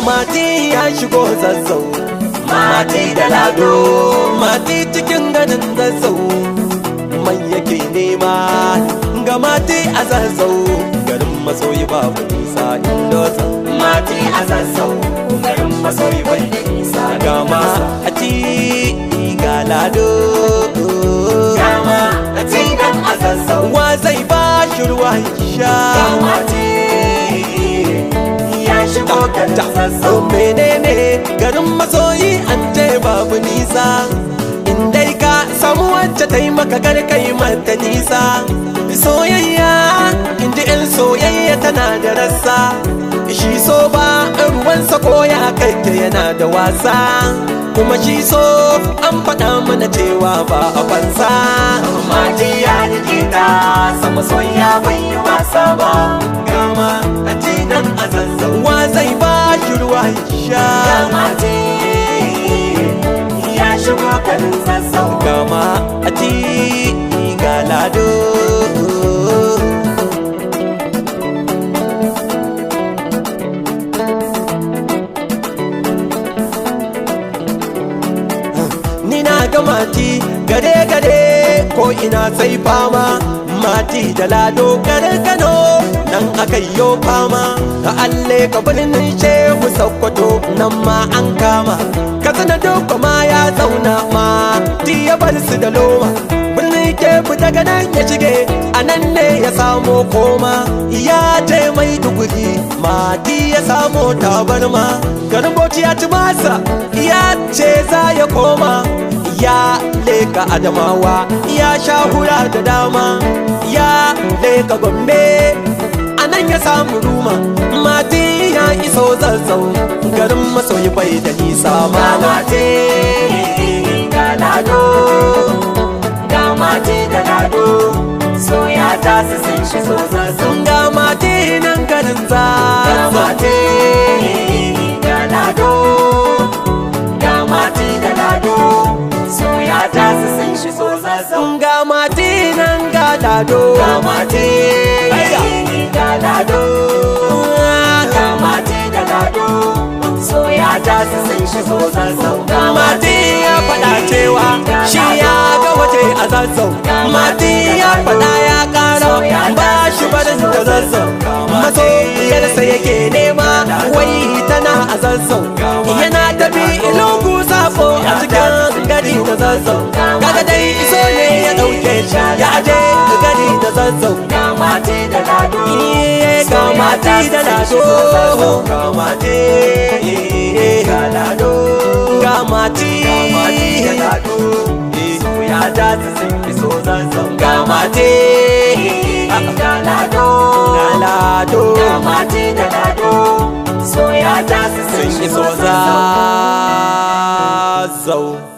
mati ya shigo zazzau, mati da lado, mati cikin ganin zazzau, mai yake nema ga mati a zazzau, garin masoyi babu nisa indosa. Mati a zazzau, garin masoyi bai da nisa, gama a ci ga lado, gama a ci dan a zazzau, wa zai ba shi ruwa sha, gama ya shigo garin zazzau. Menene garin masoyi an ce babu nisa, indai ka samu wacce ta yi maka garkai mata nisa. Soyayya inji in soyayya tana da rassa, shi so ba ruwansa ko ya kake yana da wasa, kuma shi so an faɗa mana cewa ba a fansa. Mati ya rike ta sama soyayya bai yi wasa ba, gama a ci nan a zazzau, wa zai ba shi ruwa sha, mati ya shigo garin zazzau, gama a ci ga lado. Ga mati gare ko ina sai fama, mati da lado gare Kano nan akai yo fama, ka alle ka birnin Shehu Sokoto nan ma an kama, Katsina Doko ma ya zauna ma ti ya bar su da loma, birnin Kebbi daga nan ya shige a nan ne ya samo koma, ya je Maiduguri mati ya samo tabarma, garin Bauchi ya ci masa ya ce za ya koma, ya leka Adamawa ya sha hura da dama, ya leka Gombe anan ya samu ruma, mati ya iso zazzau, garin masoyi bai da nisa. Mati ga lado, ga mati da lado, soya ta su sun shigo zazzau, ga mati nan garin zazzau, ga mati ga lado, ga mati da lado, soya ta su sun shigo zazzau, ga mati nan ga lado, ga mati ga lado, ga mati da lado, soya ta su sun shigo zazzau, ga mati ya faɗa cewa shi ya ga waje a zazzau, mati ya faɗa ya ƙara ba shi barin da zazzau, masoyiyarsa yake nema wai tana a zazzau, yana tafi ilugu safo a cikin gari da zazzau, kaga dai iso ne ya ɗauke shi ya je gari da zazzau, ga mati da lado, ga mati da lado, ga mati ga lado, ga mati da lado, soya ta su sun iso zazzau, ga mati ga lado, ga lado, ga mati da lado, soya ta su sun iso zazzau.